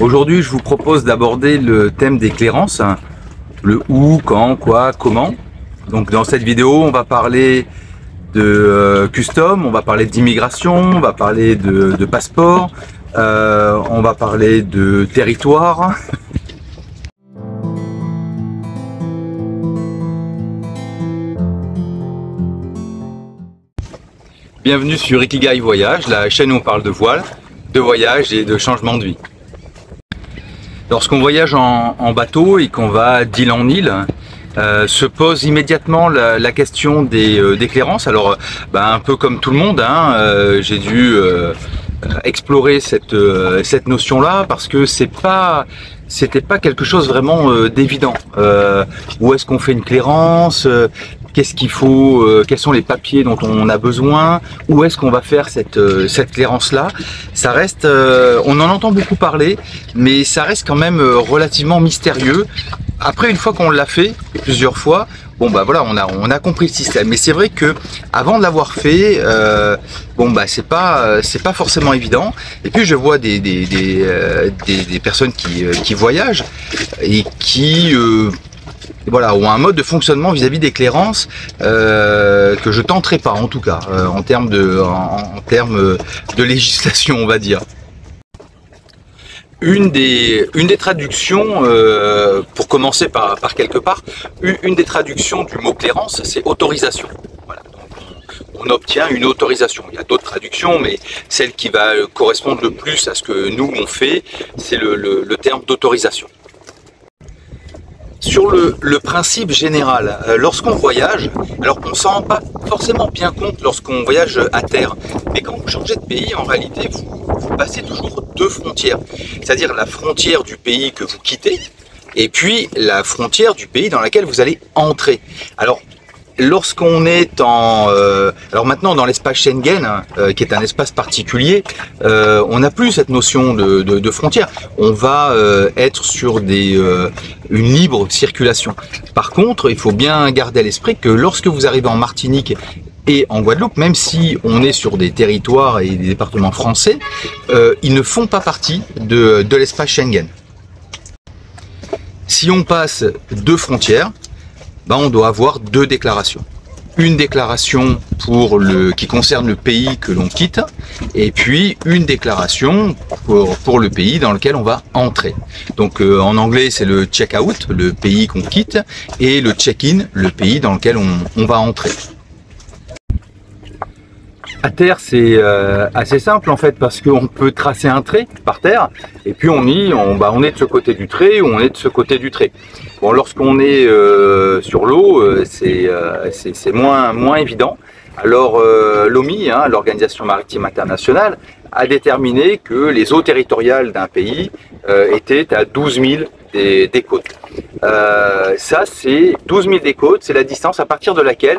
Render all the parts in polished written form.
Aujourd'hui, je vous propose d'aborder le thème des clairances, le où, quand, quoi, comment. Donc dans cette vidéo, on va parler de custom, on va parler d'immigration, on va parler de passeport, on va parler de territoire. Bienvenue sur Ikigai Voyage, la chaîne où on parle de voile, de voyage et de changement de vie. Lorsqu'on voyage en bateau et qu'on va d'île en île, se pose immédiatement la question des clairances. Alors, un peu comme tout le monde, j'ai dû explorer cette notion-là parce que c'était pas quelque chose vraiment d'évident. Où est-ce qu'on fait une clairance? Qu'est-ce qu'il faut, quels sont les papiers dont on a besoin, où est-ce qu'on va faire cette clairance-là. Ça reste, on en entend beaucoup parler, mais ça reste quand même relativement mystérieux. Après, une fois qu'on l'a fait plusieurs fois, bon voilà, on a compris le système. Mais c'est vrai que avant de l'avoir fait, c'est pas forcément évident. Et puis je vois des personnes qui voyagent et qui ont un mode de fonctionnement vis-à-vis des clairances que je tenterai pas, en tout cas en termes de législation, on va dire. Une des traductions, pour commencer par quelque part, une des traductions du mot clairance, c'est autorisation. Voilà, donc on obtient une autorisation. Il y a d'autres traductions, mais celle qui va correspondre le plus à ce que nous on fait, c'est le terme d'autorisation. Sur le principe général, lorsqu'on voyage, alors on s'en rend pas forcément bien compte lorsqu'on voyage à terre, mais quand vous changez de pays, en réalité, vous passez toujours deux frontières, c'est-à-dire la frontière du pays que vous quittez, et puis la frontière du pays dans laquelle vous allez entrer. Alors, lorsqu'on est alors maintenant dans l'espace Schengen, qui est un espace particulier, on n'a plus cette notion de frontière. On va être sur une libre circulation. Par contre, il faut bien garder à l'esprit que lorsque vous arrivez en Martinique et en Guadeloupe, même si on est sur des territoires et des départements français, ils ne font pas partie de l'espace Schengen. Si on passe deux frontières, on doit avoir deux déclarations. Une déclaration qui concerne le pays que l'on quitte, et puis une déclaration pour le pays dans lequel on va entrer. Donc en anglais c'est le check-out, le pays qu'on quitte, et le check-in, le pays dans lequel on va entrer. À terre, c'est assez simple en fait, parce qu'on peut tracer un trait par terre et puis on est de ce côté du trait ou on est de ce côté du trait. Bon, lorsqu'on est sur l'eau, c'est moins évident. Alors l'OMI, l'Organisation Maritime Internationale, a déterminé que les eaux territoriales d'un pays étaient à 12 000 des côtes. Ça, c'est 12 000 des côtes, c'est la distance à partir de laquelle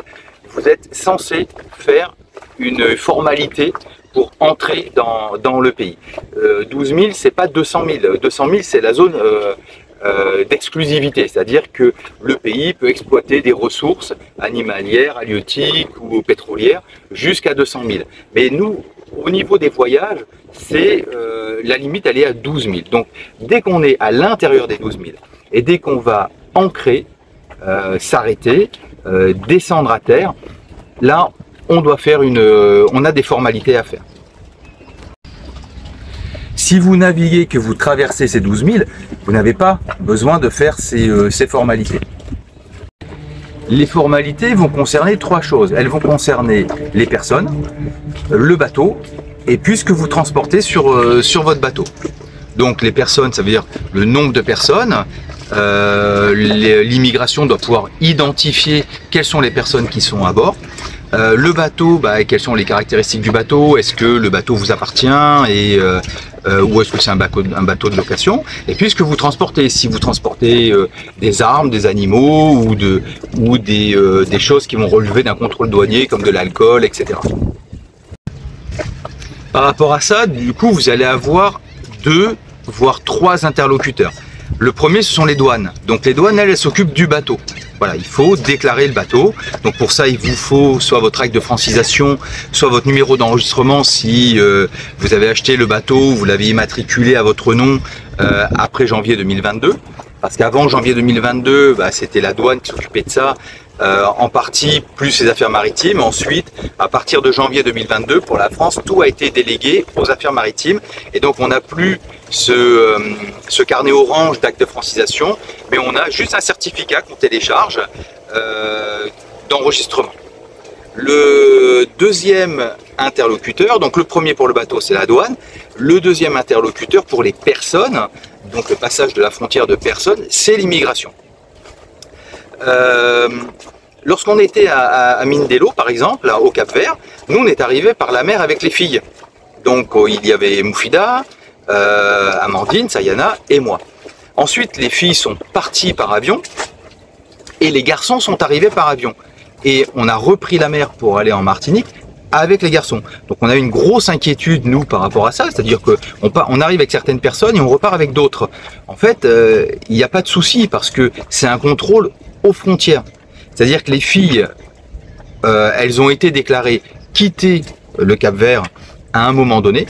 vous êtes censé faire une formalité pour entrer dans le pays. 12 000, c'est pas 200 000. 200 000, c'est la zone d'exclusivité, c'est-à-dire que le pays peut exploiter des ressources animalières, halieutiques ou pétrolières jusqu'à 200 000. Mais nous, au niveau des voyages, la limite, elle est à 12 000. Donc, dès qu'on est à l'intérieur des 12 000 et dès qu'on va ancrer, s'arrêter, descendre à terre, là, on a des formalités à faire. Si vous naviguez, que vous traversez ces 12 000, vous n'avez pas besoin de faire ces formalités. Les formalités vont concerner trois choses. Elles vont concerner les personnes, le bateau, et puis ce que vous transportez sur votre bateau. Donc les personnes, ça veut dire le nombre de personnes. L'immigration doit pouvoir identifier quelles sont les personnes qui sont à bord. Le bateau, quelles sont les caractéristiques du bateau? Est-ce que le bateau vous appartient ou est-ce que c'est un bateau de location? Et puis ce que vous transportez, si vous transportez des armes, des animaux ou des choses qui vont relever d'un contrôle douanier comme de l'alcool, etc. Par rapport à ça, du coup, vous allez avoir 2 voire 3 interlocuteurs. Le premier, ce sont les douanes. Donc les douanes, elles s'occupent du bateau. Voilà, il faut déclarer le bateau. Donc pour ça, il vous faut soit votre acte de francisation, soit votre numéro d'enregistrement si vous avez acheté le bateau, vous l'avez immatriculé à votre nom après janvier 2022. Parce qu'avant janvier 2022, bah, c'était la douane qui s'occupait de ça, en partie, plus les affaires maritimes. Ensuite, à partir de janvier 2022, pour la France, tout a été délégué aux affaires maritimes. Et donc, on n'a plus ce carnet orange d'acte de francisation, mais on a juste un certificat qu'on télécharge d'enregistrement. Le deuxième interlocuteur, donc le premier pour le bateau, c'est la douane. Le deuxième interlocuteur pour les personnes, donc le passage de la frontière de personnes, c'est l'immigration. Lorsqu'on était à Mindelo, par exemple, au Cap-Vert, nous on est arrivé par la mer avec les filles. Donc il y avait Moufida, Amandine, Sayana et moi. Ensuite, les filles sont parties par avion et les garçons sont arrivés par avion. Et on a repris la mer pour aller en Martinique avec les garçons. Donc on a une grosse inquiétude, nous, par rapport à ça. C'est-à-dire qu'on arrive avec certaines personnes et on repart avec d'autres. En fait, il n'y a pas de souci parce que c'est un contrôle aux frontières. C'est-à-dire que les filles, elles ont été déclarées quitter le Cap-Vert à un moment donné.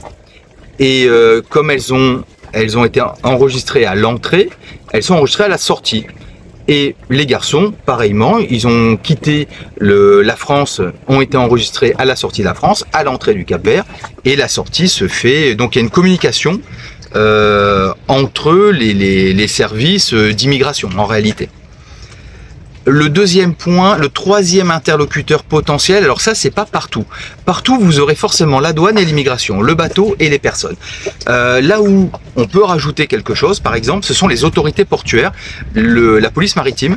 Et comme elles ont été enregistrées à l'entrée, elles sont enregistrées à la sortie. Et les garçons, pareillement, ils ont quitté la France, ont été enregistrés à la sortie de la France, à l'entrée du Cap-Vert, et la sortie se fait, donc il y a une communication entre les services d'immigration, en réalité. Le deuxième point, le troisième interlocuteur potentiel, alors ça c'est pas partout. Partout vous aurez forcément la douane et l'immigration, le bateau et les personnes. Là où on peut rajouter quelque chose, par exemple, ce sont les autorités portuaires, la police maritime,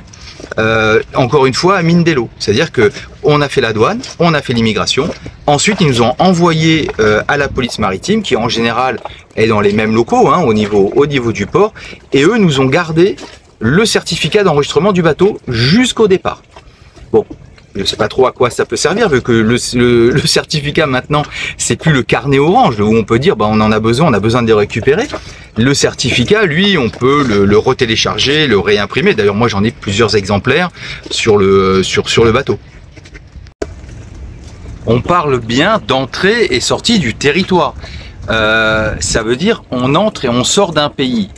encore une fois à Mindelo. C'est-à-dire que on a fait la douane, on a fait l'immigration, ensuite ils nous ont envoyé à la police maritime, qui en général est dans les mêmes locaux, hein, au niveau du port, et eux nous ont gardé le certificat d'enregistrement du bateau jusqu'au départ. Bon, je ne sais pas trop à quoi ça peut servir, vu que le certificat maintenant, c'est plus le carnet orange, où on peut dire, bah, on en a besoin de les récupérer. Le certificat, lui, on peut le retélécharger, le réimprimer. D'ailleurs, moi, j'en ai plusieurs exemplaires sur le bateau. On parle bien d'entrée et sortie du territoire. Ça veut dire, on entre et on sort d'un pays.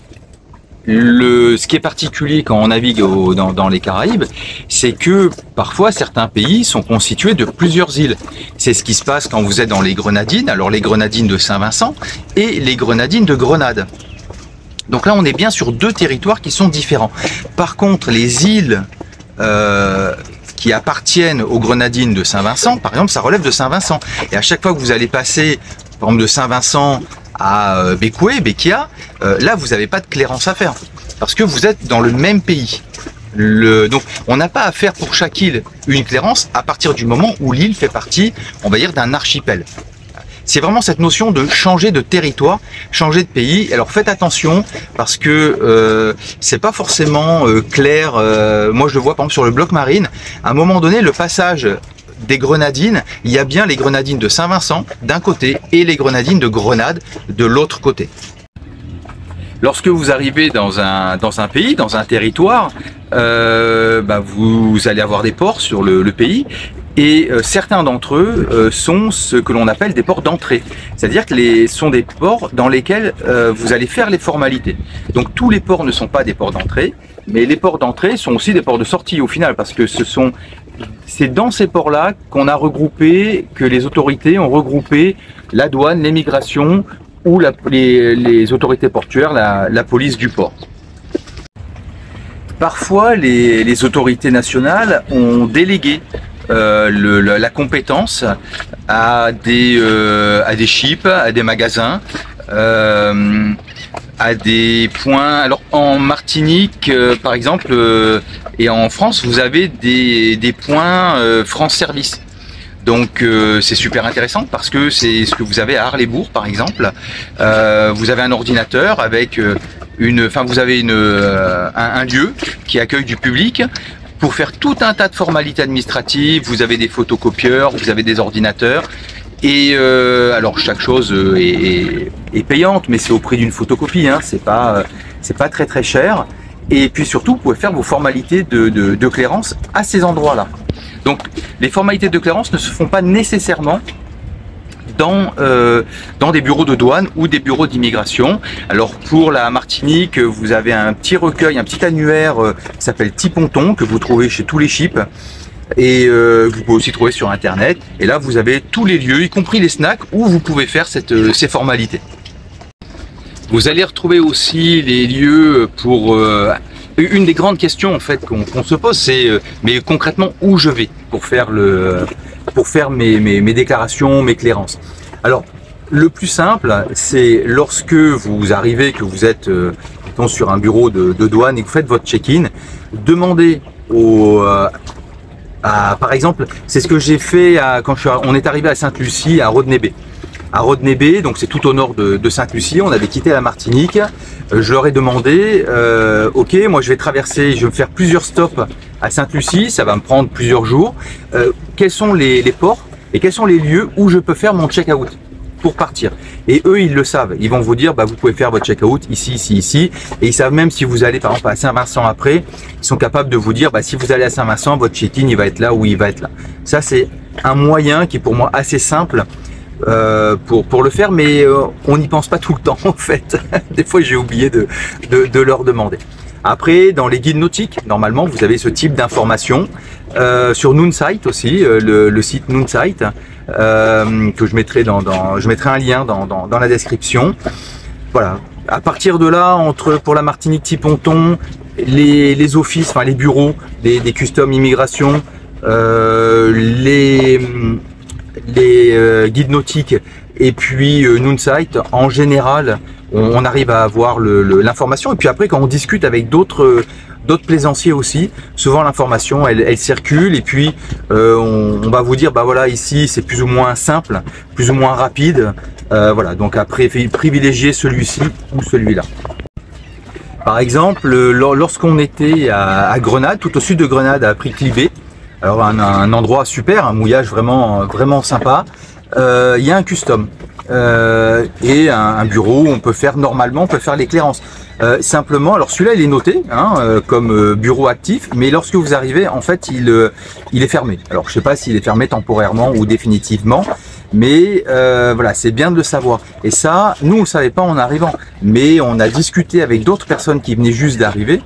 Ce qui est particulier quand on navigue dans les Caraïbes, c'est que parfois certains pays sont constitués de plusieurs îles. C'est ce qui se passe quand vous êtes dans les Grenadines, alors les Grenadines de Saint-Vincent et les Grenadines de Grenade. Donc là on est bien sur deux territoires qui sont différents. Par contre les îles qui appartiennent aux Grenadines de Saint-Vincent, par exemple, ça relève de Saint-Vincent. Et à chaque fois que vous allez passer, par exemple, de Saint-Vincent à Bekia, là vous n'avez pas de clairance à faire parce que vous êtes dans le même pays. Donc on n'a pas à faire pour chaque île une clairance à partir du moment où l'île fait partie, on va dire, d'un archipel. C'est vraiment cette notion de changer de territoire, changer de pays. Alors faites attention parce que c'est pas forcément clair. Moi je le vois par exemple sur le bloc marine. À un moment donné, le passage des Grenadines, il y a bien les Grenadines de Saint-Vincent d'un côté et les Grenadines de Grenade de l'autre côté. Lorsque vous arrivez dans un pays, dans un territoire, vous allez avoir des ports sur le pays et certains d'entre eux sont ce que l'on appelle des ports d'entrée. C'est-à-dire que sont des ports dans lesquels vous allez faire les formalités. Donc tous les ports ne sont pas des ports d'entrée, mais les ports d'entrée sont aussi des ports de sortie au final parce que c'est dans ces ports-là qu'on a regroupé, que les autorités ont regroupé la douane, l'immigration ou les autorités portuaires, la police du port. Parfois, les autorités nationales ont délégué la compétence à des ships, à des magasins, à des points. Alors en Martinique, par exemple, et en France, vous avez des points France Service. Donc c'est super intéressant parce que c'est ce que vous avez à Arlesbourg, par exemple. Vous avez un ordinateur avec vous avez un lieu qui accueille du public pour faire tout un tas de formalités administratives. Vous avez des photocopieurs, vous avez des ordinateurs. Et alors chaque chose est payante, mais c'est au prix d'une photocopie, hein, c'est pas très cher. Et puis surtout, vous pouvez faire vos formalités de clairance à ces endroits-là. Donc les formalités de clairance ne se font pas nécessairement dans des bureaux de douane ou des bureaux d'immigration. Alors pour la Martinique, vous avez un petit recueil, un petit annuaire qui s'appelle Tiponton, que vous trouvez chez tous les chips. Et vous pouvez aussi trouver sur internet. Et là vous avez tous les lieux, y compris les snacks, où vous pouvez faire ces formalités. Vous allez retrouver aussi les lieux pour... une des grandes questions en fait qu'on se pose, c'est mais concrètement où je vais pour faire mes déclarations, mes clairances. Alors le plus simple, c'est lorsque vous arrivez, que vous êtes sur un bureau de douane et que vous faites votre check-in, demandez par exemple, c'est ce que j'ai fait quand on est arrivé à Sainte-Lucie, à Rodney Bay, donc c'est tout au nord de Sainte-Lucie. On avait quitté la Martinique. Je leur ai demandé, ok, moi je vais traverser, je vais me faire plusieurs stops à Sainte-Lucie, ça va me prendre plusieurs jours. Quels sont les ports et quels sont les lieux où je peux faire mon check-out pour partir? Et eux, ils le savent. Ils vont vous dire, bah, vous pouvez faire votre check-out ici, ici, ici. Et ils savent même si vous allez par exemple à Saint-Vincent après, ils sont capables de vous dire, bah, si vous allez à Saint-Vincent, votre check-in, il va être là ou il va être là. Ça, c'est un moyen qui est pour moi assez simple pour le faire, mais on n'y pense pas tout le temps en fait. Des fois j'ai oublié de leur demander. Après, dans les guides nautiques, normalement vous avez ce type d'informations. Sur Noonsite aussi, le site Noonsite, que je mettrai je mettrai un lien dans la description. Voilà. À partir de là, pour la Martinique Tiponton, les offices, enfin les bureaux, des customs immigration, les guides nautiques et puis Noonsite, en général on arrive à avoir l'information. Et puis après, quand on discute avec d'autres plaisanciers aussi, souvent l'information elle circule, et puis on va vous dire, bah voilà, ici c'est plus ou moins simple, plus ou moins rapide, voilà, donc après privilégier celui-ci ou celui-là. Par exemple, lorsqu'on était à Grenade, tout au sud de Grenade, à Prix-Clibé, alors un endroit super, un mouillage vraiment sympa. Il y a un custom et un bureau où on peut faire les clairances. Simplement, alors celui-là il est noté comme bureau actif, mais lorsque vous arrivez, en fait il est fermé. Alors je sais pas s'il est fermé temporairement ou définitivement, mais voilà, c'est bien de le savoir. Et ça, nous on ne savait pas en arrivant, mais on a discuté avec d'autres personnes qui venaient juste d'arriver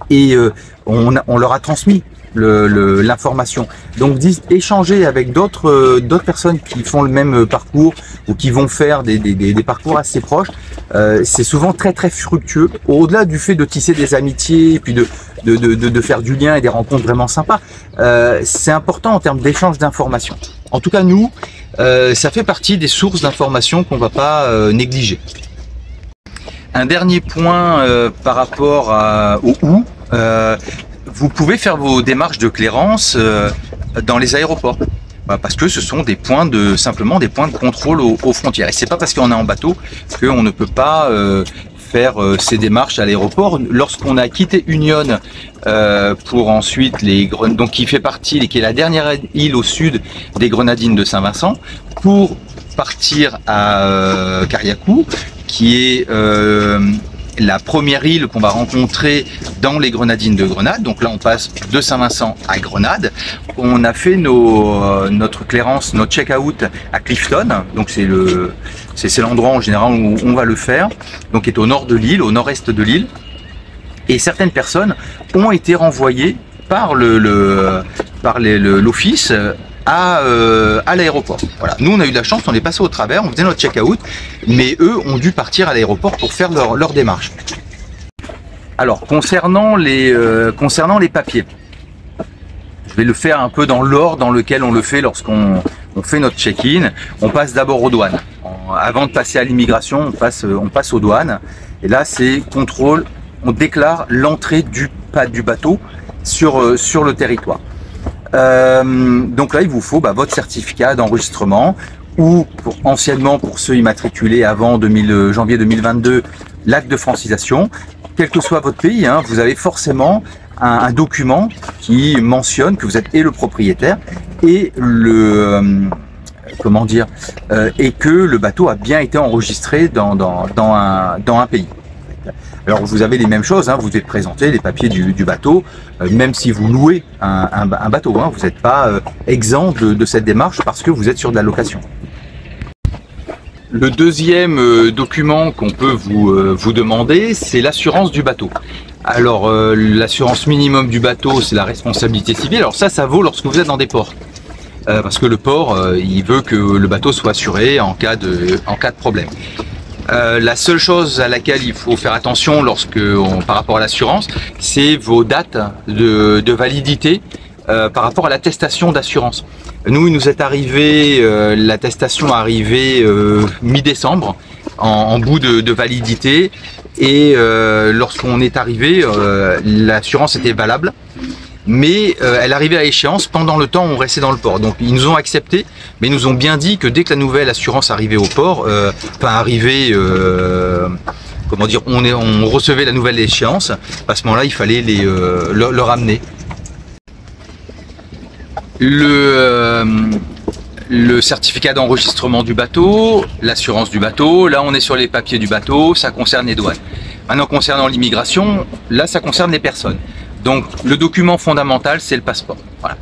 et on leur a transmis l'information. Donc échanger avec d'autres personnes qui font le même parcours ou qui vont faire des parcours assez proches, c'est souvent très fructueux, au-delà du fait de tisser des amitiés et puis de faire du lien et des rencontres vraiment sympas. C'est important en termes d'échange d'informations. En tout cas nous, ça fait partie des sources d'informations qu'on ne va pas négliger. Un dernier point par rapport au où, vous pouvez faire vos démarches de clairance dans les aéroports, parce que ce sont simplement des points de contrôle aux frontières. Et c'est pas parce qu'on est en bateau qu'on ne peut pas faire ces démarches à l'aéroport. Lorsqu'on a quitté Union pour ensuite donc qui fait partie, qui est la dernière île au sud des Grenadines de Saint-Vincent, pour partir à Carriacou, qui est la première île qu'on va rencontrer dans les Grenadines de Grenade. Donc là on passe de Saint-Vincent à Grenade. On a fait notre clairance, notre check-out à Clifton, donc c'est l'endroit en général où on va le faire, donc qui est au nord de l'île, au nord-est de l'île. Et certaines personnes ont été renvoyées par l'office à l'aéroport. Voilà. Nous on a eu de la chance, on est passé au travers, on faisait notre check-out, mais eux ont dû partir à l'aéroport pour faire leur démarche. Alors concernant les papiers, je vais le faire un peu dans l'ordre dans lequel on le fait lorsqu'on fait notre check-in. On passe d'abord aux douanes. Avant de passer à l'immigration, on passe aux douanes. Et là c'est contrôle, on déclare l'entrée du bateau sur le territoire. Donc là il vous faut votre certificat d'enregistrement, ou anciennement pour ceux immatriculés avant janvier 2022, l'acte de francisation. Quel que soit votre pays, vous avez forcément un document qui mentionne que vous êtes le propriétaire et et que le bateau a bien été enregistré dans un pays. Alors vous avez les mêmes choses, hein, vous devez présenter les papiers du bateau, même si vous louez un bateau, hein, vous n'êtes pas exempt de cette démarche parce que vous êtes sur de la location. Le deuxième document qu'on peut vous demander, c'est l'assurance du bateau. Alors l'assurance minimum du bateau, c'est la responsabilité civile. Alors ça vaut lorsque vous êtes dans des ports. Parce que le port, il veut que le bateau soit assuré en cas de problème. La seule chose à laquelle il faut faire attention par rapport à l'assurance, c'est vos dates de validité par rapport à l'attestation d'assurance. Nous, il nous est arrivé, l'attestation est arrivée mi-décembre, en bout de validité, et lorsqu'on est arrivé, l'assurance était valable. Mais elle arrivait à échéance pendant le temps où on restait dans le port. Donc ils nous ont accepté, mais ils nous ont bien dit que dès que la nouvelle assurance arrivait au port, comment dire, on recevait la nouvelle échéance, à ce moment-là il fallait le ramener. Le certificat d'enregistrement du bateau, l'assurance du bateau, là on est sur les papiers du bateau, ça concerne les douanes. Maintenant concernant l'immigration, là ça concerne les personnes. Donc le document fondamental, c'est le passeport. Voilà.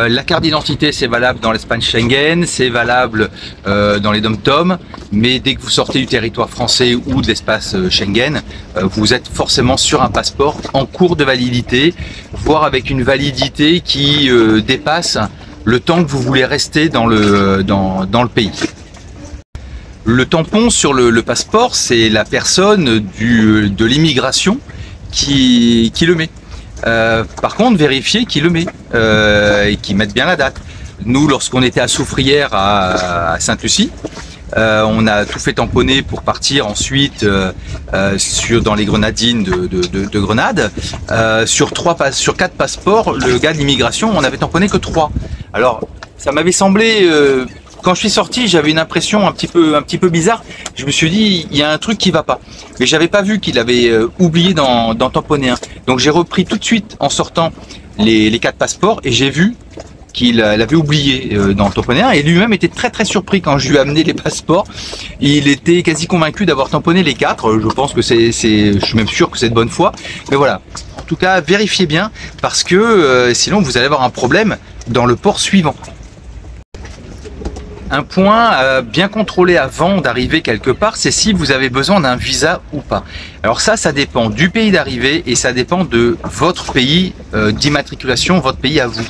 La carte d'identité, c'est valable dans l'espace Schengen, c'est valable dans les DOM-TOM, mais dès que vous sortez du territoire français ou de l'espace Schengen, vous êtes forcément sur un passeport en cours de validité, voire avec une validité qui dépasse le temps que vous voulez rester dans le pays. Le tampon sur le passeport, c'est la personne de l'immigration qui le met. Par contre, vérifiez qui le met et qui mette bien la date. Nous, lorsqu'on était à Soufrière à Sainte-Lucie, on a tout fait tamponner pour partir ensuite dans les grenadines de Grenade. Sur 4 passeports, le gars de l'immigration, on avait tamponné que 3. Alors, ça m'avait semblé... Quand je suis sorti, j'avais une impression un petit peu bizarre. Je me suis dit, il y a un truc qui va pas. Mais j'avais pas vu qu'il avait oublié d'en tamponner un. Donc j'ai repris tout de suite en sortant les 4 passeports et j'ai vu qu'il avait oublié d'en tamponner un. Et lui-même était très surpris quand je lui ai amené les passeports. Il était quasi convaincu d'avoir tamponné les 4. Je pense que je suis même sûr que c'est de bonne foi. Mais voilà. En tout cas, vérifiez bien parce que sinon vous allez avoir un problème dans le port suivant. Un point à bien contrôler avant d'arriver quelque part, c'est si vous avez besoin d'un visa ou pas. Alors ça dépend du pays d'arrivée et ça dépend de votre pays d'immatriculation, votre pays à vous.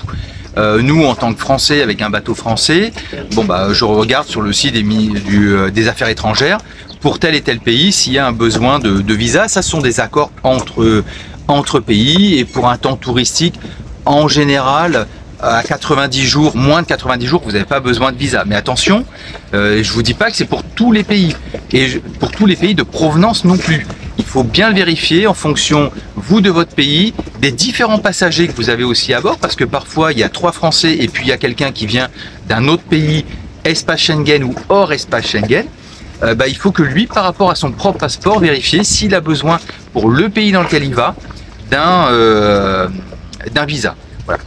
Nous, en tant que Français, avec un bateau français, je regarde sur le site des affaires étrangères pour tel et tel pays s'il y a un besoin de visa. Ça sont des accords entre pays et pour un temps touristique, en général, à 90 jours, moins de 90 jours, vous n'avez pas besoin de visa. Mais attention, je vous dis pas que c'est pour tous les pays et pour tous les pays de provenance non plus. Il faut bien le vérifier en fonction, vous, de votre pays, des différents passagers que vous avez aussi à bord, parce que parfois il y a 3 Français et puis il y a quelqu'un qui vient d'un autre pays, espace Schengen ou hors espace Schengen. Il faut que lui, par rapport à son propre passeport, vérifier s'il a besoin pour le pays dans lequel il va d'un visa. Voilà.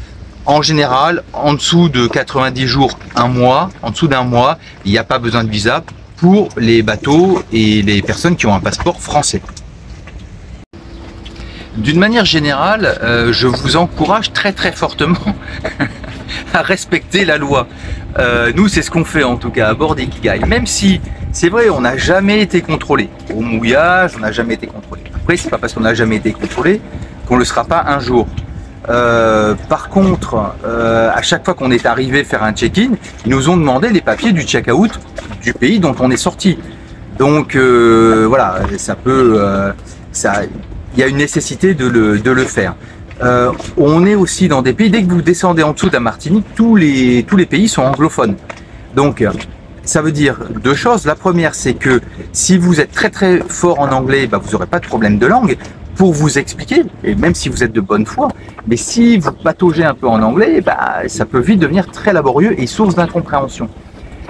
En général, en dessous de 90 jours, un mois, en dessous d'un mois, il n'y a pas besoin de visa pour les bateaux et les personnes qui ont un passeport français. D'une manière générale, je vous encourage très fortement à respecter la loi. Nous, c'est ce qu'on fait en tout cas à bord d'Ikigai. Même si, c'est vrai, on n'a jamais été contrôlé. Au mouillage, on n'a jamais été contrôlé. Après, c'est pas parce qu'on n'a jamais été contrôlé qu'on ne le sera pas un jour. Par contre, à chaque fois qu'on est arrivé faire un check-in, ils nous ont demandé les papiers du check-out du pays dont on est sorti. Donc voilà, il y a une nécessité de le faire. On est aussi dans des pays, dès que vous descendez en dessous de la Martinique, tous les pays sont anglophones. Donc ça veut dire 2 choses. La première, c'est que si vous êtes très fort en anglais, vous n'aurez pas de problème de langue pour vous expliquer, et même si vous êtes de bonne foi. Mais si vous pataugez un peu en anglais, ça peut vite devenir très laborieux et source d'incompréhension.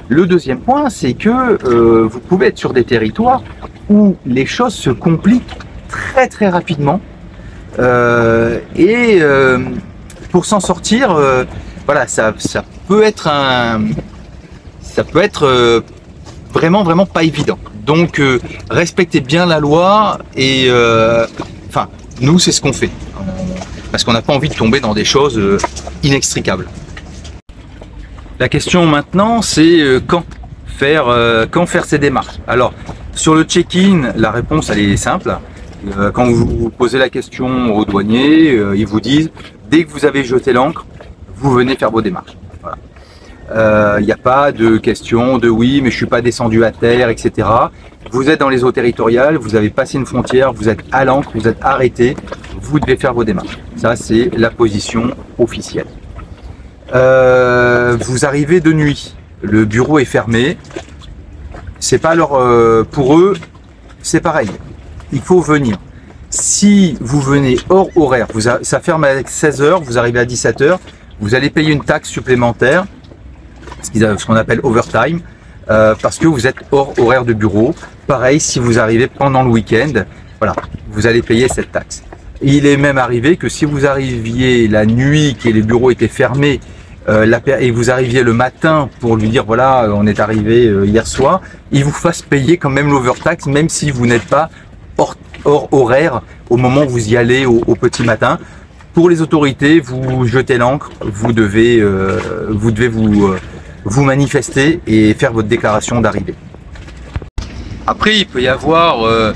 Le deuxième point, c'est que vous pouvez être sur des territoires où les choses se compliquent très rapidement. Pour s'en sortir, voilà, ça peut être vraiment pas évident. Donc respectez bien la loi et enfin nous c'est ce qu'on fait parce qu'on n'a pas envie de tomber dans des choses inextricables. La question maintenant c'est quand faire ces démarches. Alors sur le check-in, la réponse elle est simple. Quand vous posez la question aux douaniers, ils vous disent dès que vous avez jeté l'ancre, vous venez faire vos démarches. Voilà. Il n'y a pas de question de oui mais je suis pas descendu à terre, etc. Vous êtes dans les eaux territoriales, vous avez passé une frontière, vous êtes à l'ancre, vous êtes arrêté, vous devez faire vos démarches. Ça c'est la position officielle. Vous arrivez de nuit, le bureau est fermé, c'est pas leur, pour eux c'est pareil, il faut venir. Si vous venez hors horaire, ça ferme à 16 h, vous arrivez à 17 h, vous allez payer une taxe supplémentaire, ce qu'on appelle overtime, parce que vous êtes hors horaire de bureau. Pareil, si vous arrivez pendant le week-end, voilà, vous allez payer cette taxe. Il est même arrivé que si vous arriviez la nuit, que les bureaux étaient fermés, et vous arriviez le matin pour lui dire voilà, on est arrivé hier soir, il vous fasse payer quand même l'overtax, même si vous n'êtes pas hors horaire au moment où vous y allez au petit matin. Pour les autorités, vous jetez l'ancre, vous devez vous manifester et faire votre déclaration d'arrivée. Après, il peut y avoir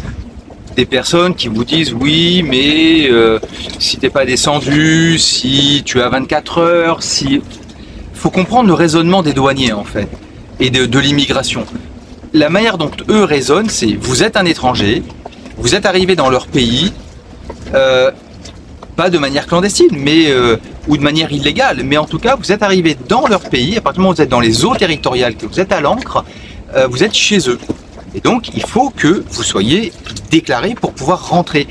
des personnes qui vous disent oui, mais si t'es pas descendu, si tu as 24 heures, si... Faut comprendre le raisonnement des douaniers en fait et de l'immigration. La manière dont eux raisonnent, c'est vous êtes un étranger, vous êtes arrivé dans leur pays, pas de manière clandestine, mais ou de manière illégale, mais en tout cas vous êtes arrivé dans leur pays. À partir du moment où vous êtes dans les eaux territoriales, que vous êtes à l'ancre, vous êtes chez eux. Et donc il faut que vous soyez déclaré pour pouvoir rentrer.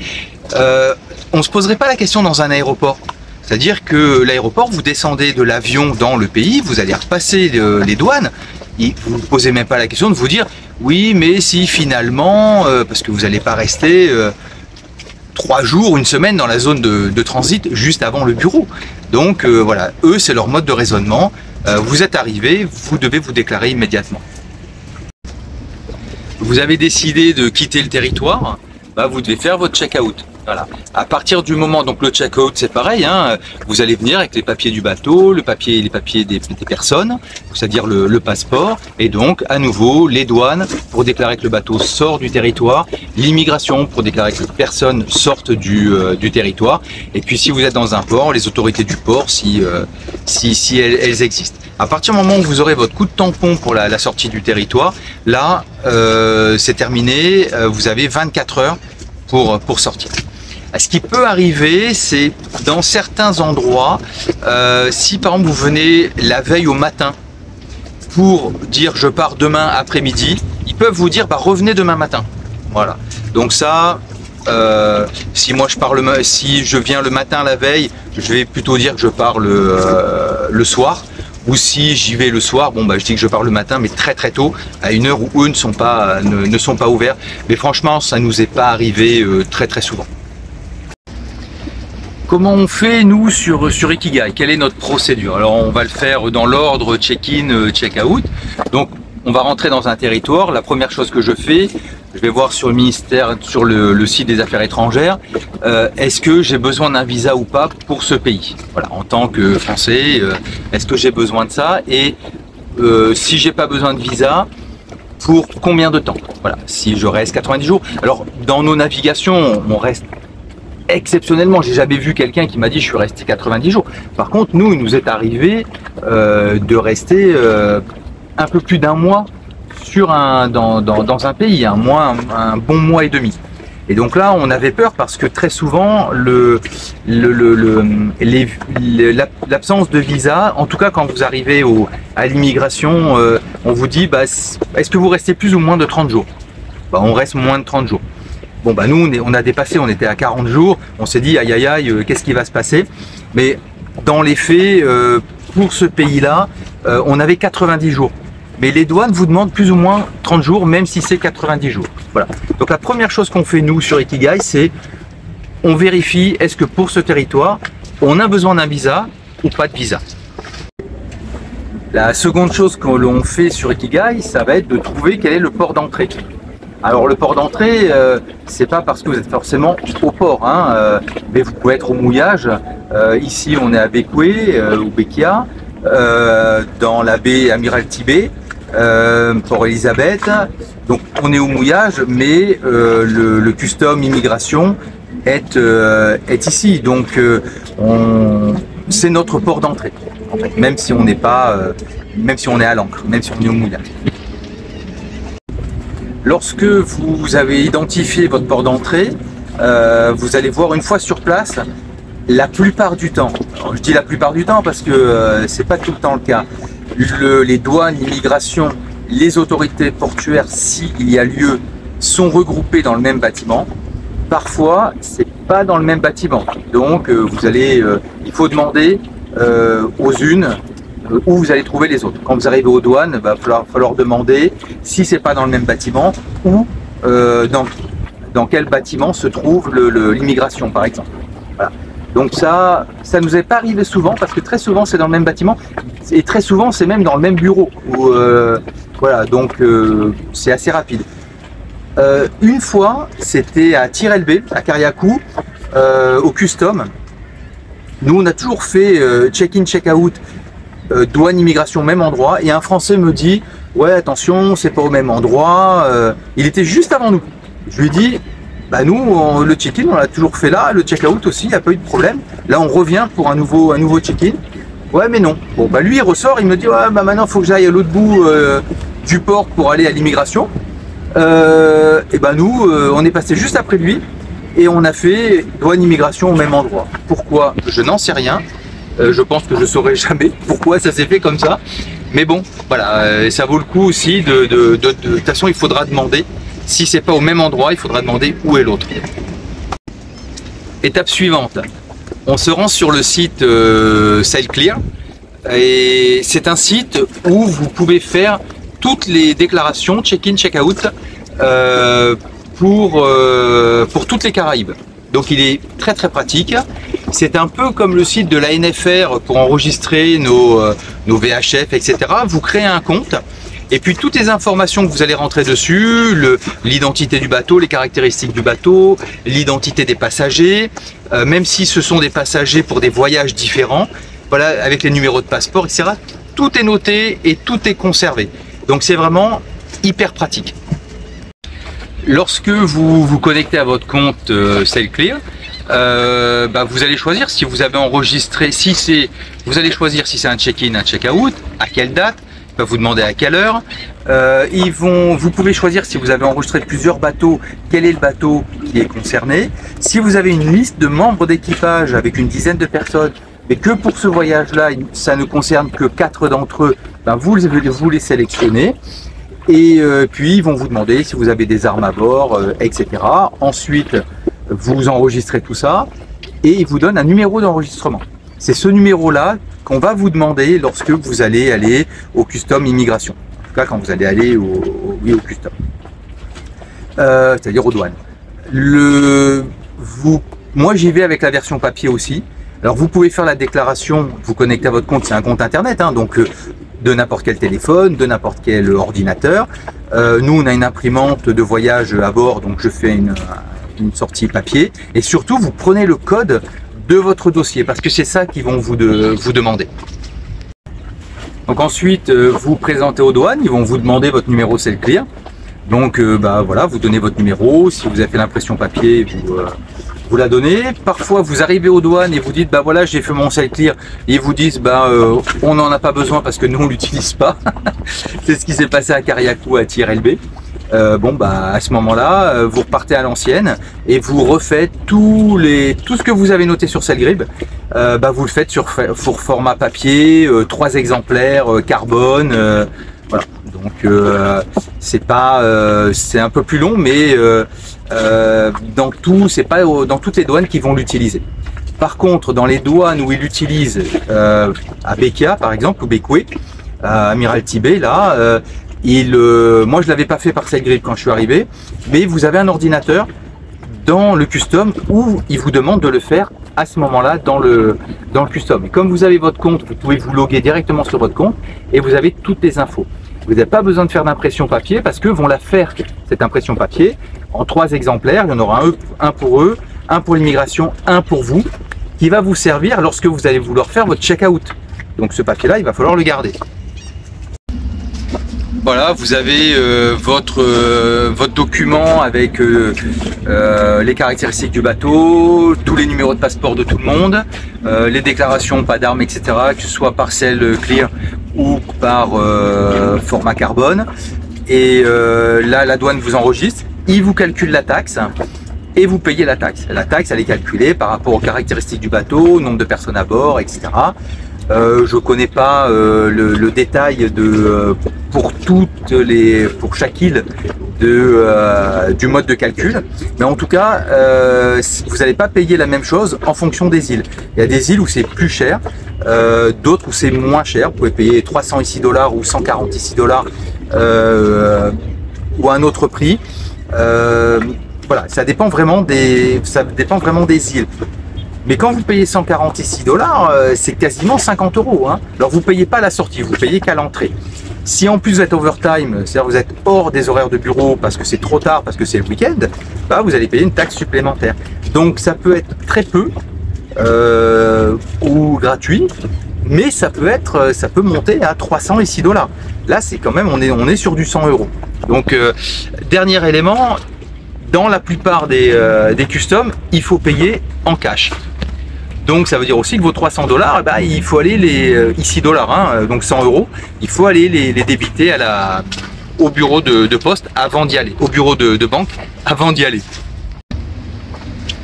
On ne se poserait pas la question dans un aéroport. C'est-à-dire que l'aéroport, vous descendez de l'avion dans le pays, vous allez repasser les douanes, et vous ne vous posez même pas la question de vous dire oui, mais si finalement, parce que vous n'allez pas rester 3 jours, une semaine dans la zone de transit juste avant le bureau. Donc voilà, eux c'est leur mode de raisonnement. Vous êtes arrivé, vous devez vous déclarer immédiatement. Vous avez décidé de quitter le territoire, bah, vous devez faire votre check-out. Voilà. À partir du moment, donc le check-out c'est pareil, hein, vous allez venir avec les papiers du bateau, les papiers des personnes, c'est-à-dire le passeport, et donc à nouveau les douanes pour déclarer que le bateau sort du territoire, l'immigration pour déclarer que les personnes sortent du territoire, et puis si vous êtes dans un port, les autorités du port si elles existent. À partir du moment où vous aurez votre coup de tampon pour la sortie du territoire, là c'est terminé, vous avez 24 heures pour sortir. Ce qui peut arriver, c'est dans certains endroits, si par exemple vous venez la veille au matin pour dire je pars demain après-midi, ils peuvent vous dire bah, revenez demain matin. Voilà. Donc ça, si moi si je viens le matin la veille, je vais plutôt dire que je pars le soir. Ou si j'y vais le soir, bon bah je dis que je pars le matin, mais très très tôt, à une heure où eux ne sont pas ouverts. Mais franchement, ça nous est pas arrivé très très souvent. Comment on fait nous sur Ikigai? Quelle est notre procédure? Alors on va le faire dans l'ordre check-in, check-out. Donc on va rentrer dans un territoire. La première chose que je fais, je vais voir sur le ministère, sur le site des Affaires étrangères, est-ce que j'ai besoin d'un visa ou pas pour ce pays? Voilà, en tant que Français, est-ce que j'ai besoin de ça? Et si j'ai pas besoin de visa, pour combien de temps? Voilà, si je reste 90 jours. Alors dans nos navigations, on reste exceptionnellement, j'ai jamais vu quelqu'un qui m'a dit je suis resté 90 jours. Par contre, nous, il nous est arrivé de rester un peu plus d'un mois dans un pays, un bon mois et demi. Et donc là, on avait peur parce que très souvent, l'absence de visa, en tout cas quand vous arrivez à l'immigration, on vous dit bah, est-ce que vous restez plus ou moins de 30 jours? Bah, on reste moins de 30 jours. Bon bah nous on a dépassé, on était à 40 jours, on s'est dit aïe aïe aïe, qu'est-ce qui va se passer? Mais dans les faits, pour ce pays-là, on avait 90 jours. Mais les douanes vous demandent plus ou moins 30 jours, même si c'est 90 jours. Voilà. Donc la première chose qu'on fait nous sur Ikigai, c'est on vérifie est-ce que pour ce territoire, on a besoin d'un visa ou pas de visa. La seconde chose que l'on fait sur Ikigai, ça va être de trouver quel est le port d'entrée. Alors le port d'entrée, c'est pas parce que vous êtes forcément au port, hein, mais vous pouvez être au mouillage. Ici on est à Békoué ou Békia, dans la baie Admiralty Bay, Port Elizabeth. Donc on est au mouillage, mais le custom immigration est ici. Donc c'est notre port d'entrée, en fait, même si on n'est pas, même si on est à l'ancre, même si on est au mouillage. Lorsque vous avez identifié votre port d'entrée, vous allez voir une fois sur place, la plupart du temps, alors je dis la plupart du temps parce que c'est pas tout le temps le cas, les douanes, l'immigration, les autorités portuaires, s'il y a lieu, sont regroupés dans le même bâtiment. Parfois, c'est pas dans le même bâtiment, donc il faut demander aux unes où vous allez trouver les autres. Quand vous arrivez aux douanes, il va falloir demander si c'est pas dans le même bâtiment ou dans quel bâtiment se trouve l'immigration, par exemple. Voilà. Donc ça nous est pas arrivé souvent parce que très souvent c'est dans le même bâtiment et très souvent c'est même dans le même bureau. Voilà, donc c'est assez rapide. Une fois, c'était à Tir El-Bé, à Kariakou, au custom. Nous, on a toujours fait check-in, check-out, douane, immigration, même endroit. Et un Français me dit, ouais, attention, c'est pas au même endroit. Il était juste avant nous. Je lui dis, bah nous, le check-in, on l'a toujours fait là, le check-out aussi, il n'y a pas eu de problème. Là, on revient pour un nouveau check-in. Ouais, mais non. Bon, bah lui, il ressort, il me dit, ouais, bah maintenant, il faut que j'aille à l'autre bout du port pour aller à l'immigration. Et ben nous, on est passé juste après lui et on a fait douane immigration au même endroit. Pourquoi? Je n'en sais rien. Je pense que je ne saurai jamais pourquoi ça s'est fait comme ça. Mais bon, voilà, ça vaut le coup aussi de toute façon, il faudra demander. Si c'est pas au même endroit, il faudra demander où est l'autre. Étape suivante. On se rend sur le site SailClear et c'est un site où vous pouvez faire toutes les déclarations check-in, check-out pour toutes les Caraïbes. Donc il est très très pratique. C'est un peu comme le site de l'ANFR pour enregistrer nos VHF, etc. Vous créez un compte et puis toutes les informations que vous allez rentrer dessus, l'identité du bateau, les caractéristiques du bateau, l'identité des passagers, même si ce sont des passagers pour des voyages différents, voilà, avec les numéros de passeport, etc. Tout est noté et tout est conservé. Donc c'est vraiment hyper pratique. Lorsque vous vous connectez à votre compte SailClear, vous allez choisir si vous avez enregistré, vous allez choisir si c'est un check-in, un check-out, à quelle date, il va vous demander à quelle heure. Vous pouvez choisir si vous avez enregistré plusieurs bateaux, quel est le bateau qui est concerné. Si vous avez une liste de membres d'équipage avec une dizaine de personnes, mais que pour ce voyage-là, ça ne concerne que 4 d'entre eux, vous les sélectionnez. Et puis ils vont vous demander si vous avez des armes à bord, etc. Ensuite, vous enregistrez tout ça et ils vous donnent un numéro d'enregistrement. C'est ce numéro-là qu'on va vous demander lorsque vous allez aller au custom immigration. En tout cas, quand vous allez aller au custom, c'est-à-dire aux douanes. Moi, j'y vais avec la version papier aussi. Alors, vous pouvez faire la déclaration, vous connectez à votre compte, c'est un compte internet, hein, donc de n'importe quel téléphone, de n'importe quel ordinateur. Nous, on a une imprimante de voyage à bord, donc je fais une sortie papier. Et surtout, vous prenez le code de votre dossier, parce que c'est ça qu'ils vont vous demander. Donc ensuite, vous présentez aux douanes, ils vont vous demander votre numéro SailClear. Donc voilà, vous donnez votre numéro. Si vous avez fait l'impression papier, vous la donnez. Parfois, vous arrivez aux douanes et vous dites, voilà, j'ai fait mon SailClear. Ils vous disent, on n'en a pas besoin parce que nous, on l'utilise pas. C'est ce qui s'est passé à Kariakou, à Tir El-Bé. À ce moment-là, vous repartez à l'ancienne et vous refaites tout ce que vous avez noté sur SailGrib. Vous le faites sur format papier, 3 exemplaires, carbone. Voilà. Donc c'est un peu plus long, mais c'est pas dans toutes les douanes qui vont l'utiliser. Par contre, dans les douanes où ils l'utilisent, à Békia par exemple, ou Békoué, à Admiralty Bay, là, moi je l'avais pas fait par SailGrib quand je suis arrivé, mais vous avez un ordinateur dans le custom où il vous demande de le faire à ce moment-là dans le custom. Et comme vous avez votre compte, vous pouvez vous loguer directement sur votre compte et vous avez toutes les infos. Vous n'avez pas besoin de faire d'impression papier parce que vont la faire, cette impression papier, en 3 exemplaires. Il y en aura un pour eux, un pour l'immigration, un pour vous, qui va vous servir lorsque vous allez vouloir faire votre check-out. Donc ce papier-là, il va falloir le garder. Voilà, vous avez votre document avec les caractéristiques du bateau, tous les numéros de passeport de tout le monde, les déclarations, pas d'armes, etc., que ce soit parcelle clear ou par format carbone. Et là, la douane vous enregistre, il vous calcule la taxe et vous payez la taxe. La taxe, elle est calculée par rapport aux caractéristiques du bateau, nombre de personnes à bord, etc. Je ne connais pas le détail pour chaque île du mode de calcul, mais en tout cas vous n'allez pas payer la même chose en fonction des îles. Il y a des îles où c'est plus cher, d'autres où c'est moins cher. Vous pouvez payer 300 ici dollars ou 140 ici dollars ou un autre prix. Voilà, ça dépend vraiment des îles. Mais quand vous payez 140 ici dollars, c'est quasiment 50 €. Hein. Alors vous ne payez pas la sortie, vous payez qu'à l'entrée. Si en plus vous êtes overtime, c'est-à-dire vous êtes hors des horaires de bureau parce que c'est trop tard, parce que c'est le week-end, bah vous allez payer une taxe supplémentaire. Donc ça peut être très peu ou gratuit, mais ça peut monter à 300 ici dollars. Là c'est quand même, on est sur du 100 €. Donc dernier élément, dans la plupart des customs, il faut payer en cash. Donc ça veut dire aussi que vos 300 $, bah, il faut aller ici dollars, hein, donc 100 €, il faut aller les débiter au bureau de poste avant d'y aller, au bureau de banque avant d'y aller.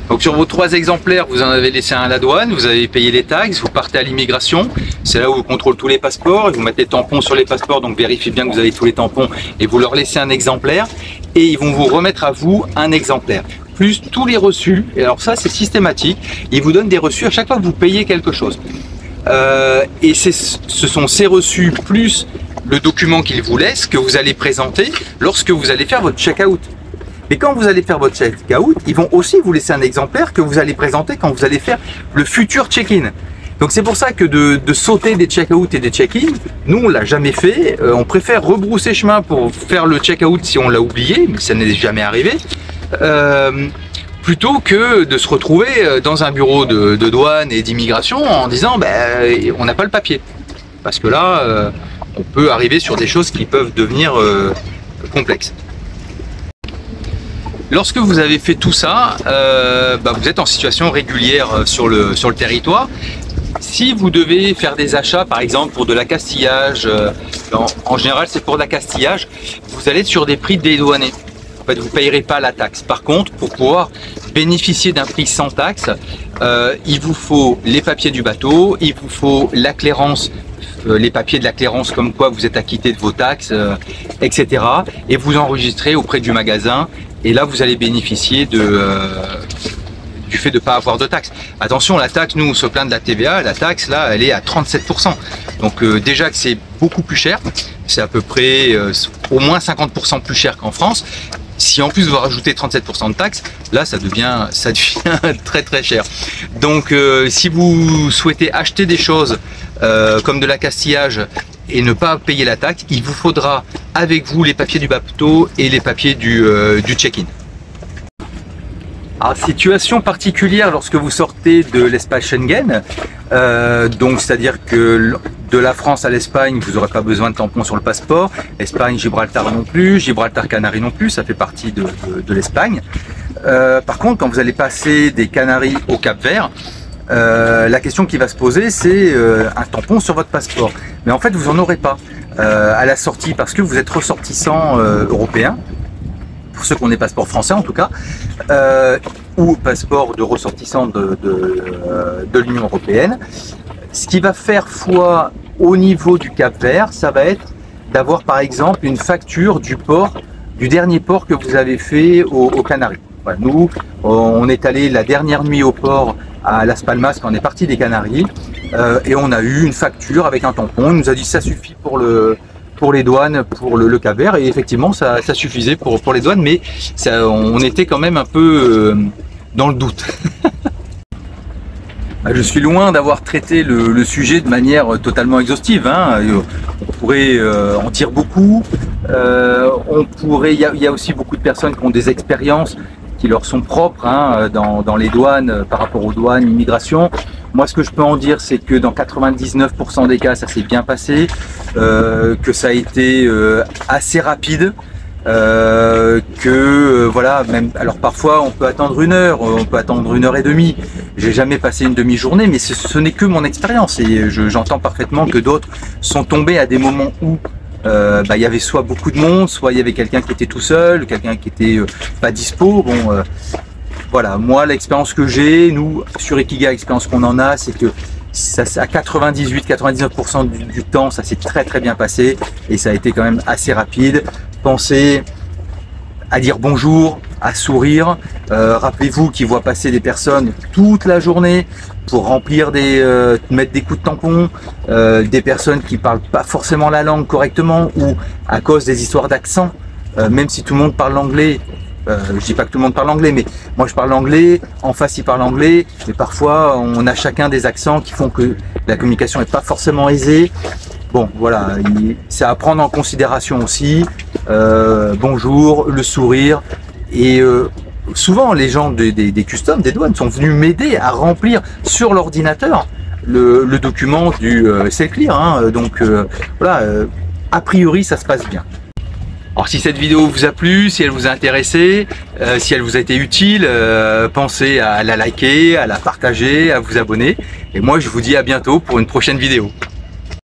Donc sur vos 3 exemplaires, vous en avez laissé un à la douane, vous avez payé les taxes, vous partez à l'immigration, c'est là où vous contrôlez tous les passeports, vous mettez tampons sur les passeports, donc vérifiez bien que vous avez tous les tampons et vous leur laissez un exemplaire et ils vont vous remettre à vous un exemplaire. Plus tous les reçus, et alors ça c'est systématique, ils vous donnent des reçus à chaque fois que vous payez quelque chose. Et ce sont ces reçus plus le document qu'ils vous laissent que vous allez présenter lorsque vous allez faire votre check-out. Et quand vous allez faire votre check-out, ils vont aussi vous laisser un exemplaire que vous allez présenter quand vous allez faire le futur check-in. Donc c'est pour ça que de sauter des check-out et des check-in, nous on l'a jamais fait, on préfère rebrousser chemin pour faire le check-out si on l'a oublié, mais ça n'est jamais arrivé. Plutôt que de se retrouver dans un bureau de douane et d'immigration en disant ben, on n'a pas le papier. Parce que là, on peut arriver sur des choses qui peuvent devenir complexes. Lorsque vous avez fait tout ça, vous êtes en situation régulière sur le territoire. Si vous devez faire des achats, par exemple pour de l'accastillage, en général c'est pour l'accastillage, vous allez être sur des prix dédouanés. En fait, vous ne payerez pas la taxe. Par contre, pour pouvoir bénéficier d'un prix sans taxe, il vous faut les papiers du bateau, il vous faut la clairance, les papiers de la clairance comme quoi vous êtes acquitté de vos taxes, etc. Et vous enregistrez auprès du magasin. Et là, vous allez bénéficier du fait de ne pas avoir de taxe. Attention, la taxe, nous on se plaint de la TVA, la taxe là, elle est à 37%. Donc déjà que c'est beaucoup plus cher, c'est à peu près au moins 50% plus cher qu'en France. Si en plus vous rajoutez 37% de taxes, là ça devient très très cher. Donc si vous souhaitez acheter des choses comme de l'accastillage et ne pas payer la taxe, il vous faudra avec vous les papiers du bateau et les papiers du check-in. Alors, situation particulière lorsque vous sortez de l'espace Schengen, donc c'est-à-dire que de la France à l'Espagne, vous n'aurez pas besoin de tampon sur le passeport, Espagne, Gibraltar non plus, Gibraltar, Canaries non plus, ça fait partie de l'Espagne. Par contre, quand vous allez passer des Canaries au Cap-Vert, la question qui va se poser, c'est un tampon sur votre passeport. Mais en fait, vous n'en aurez pas à la sortie parce que vous êtes ressortissant européen, pour ceux qui ont des passeports français en tout cas, ou passeport de ressortissant de l'Union européenne. Ce qui va faire foi au niveau du Cap-Vert, ça va être d'avoir par exemple une facture du dernier port que vous avez fait aux Canaries. Voilà, nous, on est allé la dernière nuit au port à Las Palmas quand on est parti des Canaries et on a eu une facture avec un tampon. Il nous a dit ça suffit pour les douanes, pour le Cap-Vert, et effectivement ça suffisait pour les douanes, mais on était quand même un peu dans le doute. Je suis loin d'avoir traité le sujet de manière totalement exhaustive, hein. On pourrait en dire beaucoup. Il y a aussi beaucoup de personnes qui ont des expériences qui leur sont propres, hein, dans les douanes, par rapport aux douanes, immigration. Moi, ce que je peux en dire, c'est que dans 99% des cas, ça s'est bien passé, que ça a été assez rapide. Voilà, même alors parfois on peut attendre 1 heure, on peut attendre 1 heure et demie. J'ai jamais passé une demi-journée, mais ce n'est que mon expérience et j'entends parfaitement que d'autres sont tombés à des moments où il y avait soit beaucoup de monde, soit il y avait quelqu'un qui était tout seul, quelqu'un qui était pas dispo. Bon, voilà, moi l'expérience que j'ai, nous sur Ikigai, l'expérience qu'on en a, c'est que ça, à 98-99% du temps, ça s'est très bien passé et ça a été quand même assez rapide. Pensez à dire bonjour, à sourire. Rappelez-vous qu'ils voient passer des personnes toute la journée pour remplir mettre des coups de tampon, des personnes qui parlent pas forcément la langue correctement ou à cause des histoires d'accent, même si tout le monde parle anglais. Je dis pas que tout le monde parle anglais, mais moi je parle anglais, en face il parle anglais, mais parfois on a chacun des accents qui font que la communication n'est pas forcément aisée. Bon, voilà, c'est à prendre en considération aussi. Bonjour, le sourire. Et souvent, les gens des customs, des douanes, sont venus m'aider à remplir sur l'ordinateur le document du C'est Clear. Hein, donc voilà, a priori, ça se passe bien. Alors si cette vidéo vous a plu, si elle vous a intéressé, si elle vous a été utile, pensez à la liker, à la partager, à vous abonner. Et moi, je vous dis à bientôt pour une prochaine vidéo.